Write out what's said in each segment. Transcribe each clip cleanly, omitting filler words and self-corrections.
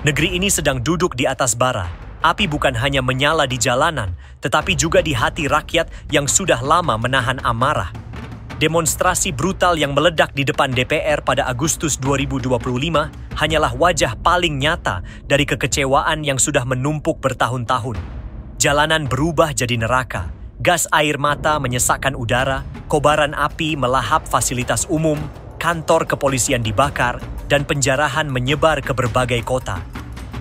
Negeri ini sedang duduk di atas bara. Api bukan hanya menyala di jalanan, tetapi juga di hati rakyat yang sudah lama menahan amarah. Demonstrasi brutal yang meledak di depan DPR pada Agustus 2025 hanyalah wajah paling nyata dari kekecewaan yang sudah menumpuk bertahun-tahun. Jalanan berubah jadi neraka, gas air mata menyesakkan udara, kobaran api melahap fasilitas umum, kantor kepolisian dibakar, dan penjarahan menyebar ke berbagai kota.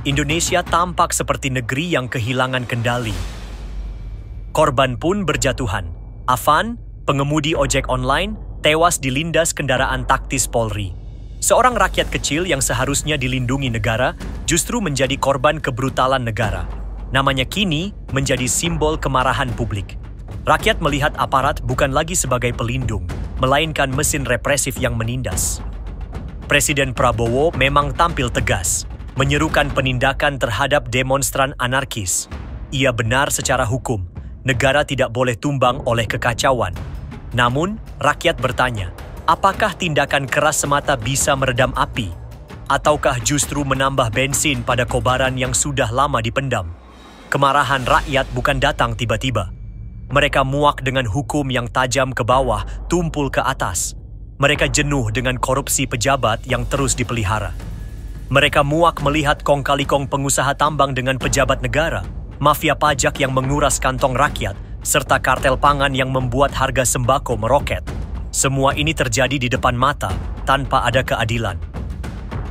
Indonesia tampak seperti negeri yang kehilangan kendali. Korban pun berjatuhan. Afan, pengemudi ojek online, tewas dilindas kendaraan taktis Polri. Seorang rakyat kecil yang seharusnya dilindungi negara justru menjadi korban kebrutalan negara. Namanya kini menjadi simbol kemarahan publik. Rakyat melihat aparat bukan lagi sebagai pelindung, melainkan mesin represif yang menindas. Presiden Prabowo memang tampil tegas, menyerukan penindakan terhadap demonstran anarkis. Ia benar secara hukum, negara tidak boleh tumbang oleh kekacauan. Namun, rakyat bertanya, apakah tindakan keras semata bisa meredam api? Ataukah justru menambah bensin pada kobaran yang sudah lama dipendam? Kemarahan rakyat bukan datang tiba-tiba. Mereka muak dengan hukum yang tajam ke bawah, tumpul ke atas. Mereka jenuh dengan korupsi pejabat yang terus dipelihara. Mereka muak melihat kong-kali-kong pengusaha tambang dengan pejabat negara, mafia pajak yang menguras kantong rakyat, serta kartel pangan yang membuat harga sembako meroket. Semua ini terjadi di depan mata, tanpa ada keadilan.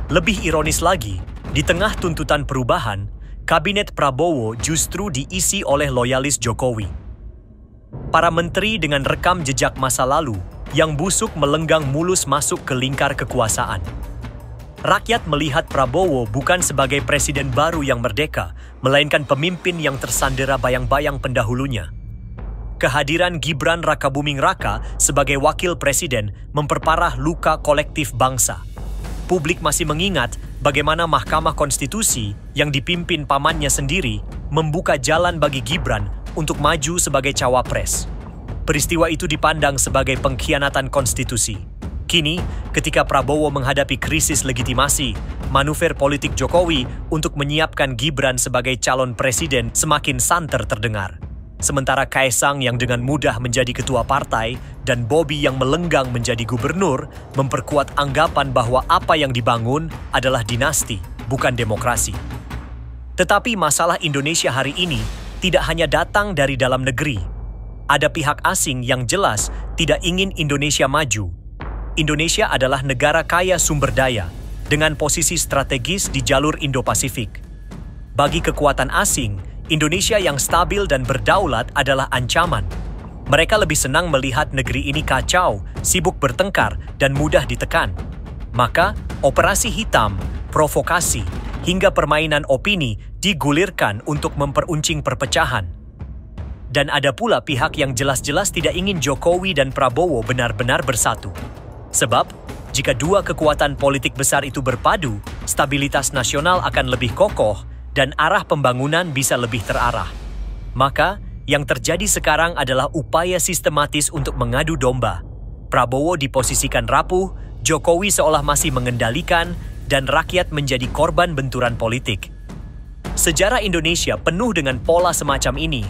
Lebih ironis lagi, di tengah tuntutan perubahan, Kabinet Prabowo justru diisi oleh loyalis Jokowi. Para menteri dengan rekam jejak masa lalu yang busuk melenggang mulus masuk ke lingkar kekuasaan. Rakyat melihat Prabowo bukan sebagai presiden baru yang merdeka, melainkan pemimpin yang tersandera bayang-bayang pendahulunya. Kehadiran Gibran Rakabuming Raka sebagai wakil presiden memperparah luka kolektif bangsa. Publik masih mengingat bagaimana Mahkamah Konstitusi yang dipimpin pamannya sendiri membuka jalan bagi Gibran untuk maju sebagai cawapres. Peristiwa itu dipandang sebagai pengkhianatan konstitusi. Kini, ketika Prabowo menghadapi krisis legitimasi, manuver politik Jokowi untuk menyiapkan Gibran sebagai calon presiden semakin santer terdengar. Sementara Kaesang yang dengan mudah menjadi ketua partai dan Bobi yang melenggang menjadi gubernur memperkuat anggapan bahwa apa yang dibangun adalah dinasti, bukan demokrasi. Tetapi masalah Indonesia hari ini tidak hanya datang dari dalam negeri. Ada pihak asing yang jelas tidak ingin Indonesia maju. Indonesia adalah negara kaya sumber daya dengan posisi strategis di jalur Indo-Pasifik. Bagi kekuatan asing, Indonesia yang stabil dan berdaulat adalah ancaman. Mereka lebih senang melihat negeri ini kacau, sibuk bertengkar, dan mudah ditekan. Maka, operasi hitam, provokasi, hingga permainan opini digulirkan untuk memperuncing perpecahan. Dan ada pula pihak yang jelas-jelas tidak ingin Jokowi dan Prabowo benar-benar bersatu. Sebab, jika dua kekuatan politik besar itu berpadu, stabilitas nasional akan lebih kokoh, dan arah pembangunan bisa lebih terarah. Maka, yang terjadi sekarang adalah upaya sistematis untuk mengadu domba. Prabowo diposisikan rapuh, Jokowi seolah masih mengendalikan, dan rakyat menjadi korban benturan politik. Sejarah Indonesia penuh dengan pola semacam ini.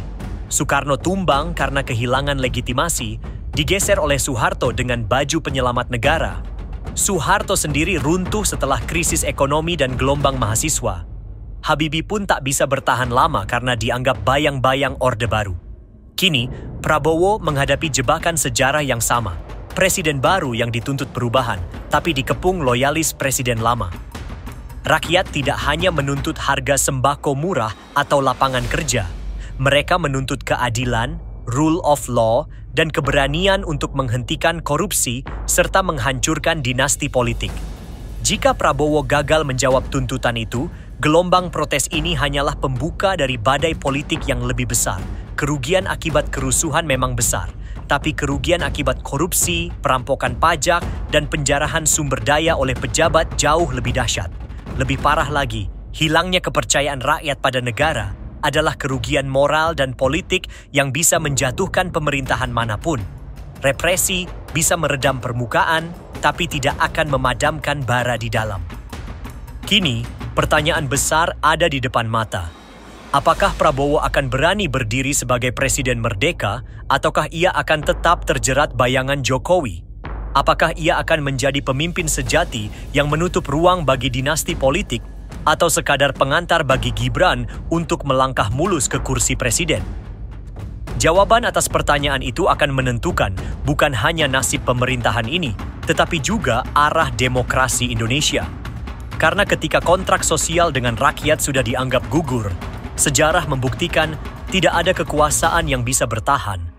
Soekarno tumbang karena kehilangan legitimasi, digeser oleh Soeharto dengan baju penyelamat negara. Soeharto sendiri runtuh setelah krisis ekonomi dan gelombang mahasiswa. Habibie pun tak bisa bertahan lama karena dianggap bayang-bayang Orde Baru. Kini, Prabowo menghadapi jebakan sejarah yang sama. Presiden baru yang dituntut perubahan, tapi dikepung loyalis presiden lama. Rakyat tidak hanya menuntut harga sembako murah atau lapangan kerja. Mereka menuntut keadilan, rule of law, dan keberanian untuk menghentikan korupsi serta menghancurkan dinasti politik. Jika Prabowo gagal menjawab tuntutan itu, gelombang protes ini hanyalah pembuka dari badai politik yang lebih besar. Kerugian akibat kerusuhan memang besar, tapi kerugian akibat korupsi, perampokan pajak, dan penjarahan sumber daya oleh pejabat jauh lebih dahsyat. Lebih parah lagi, hilangnya kepercayaan rakyat pada negara adalah kerugian moral dan politik yang bisa menjatuhkan pemerintahan manapun. Represi bisa meredam permukaan, tapi tidak akan memadamkan bara di dalam. Kini, Pertanyaan besar ada di depan mata. Apakah Prabowo akan berani berdiri sebagai presiden merdeka, ataukah ia akan tetap terjerat bayangan Jokowi? Apakah ia akan menjadi pemimpin sejati yang menutup ruang bagi dinasti politik, atau sekadar pengantar bagi Gibran untuk melangkah mulus ke kursi presiden? Jawaban atas pertanyaan itu akan menentukan bukan hanya nasib pemerintahan ini, tetapi juga arah demokrasi Indonesia. Karena ketika kontrak sosial dengan rakyat sudah dianggap gugur, sejarah membuktikan tidak ada kekuasaan yang bisa bertahan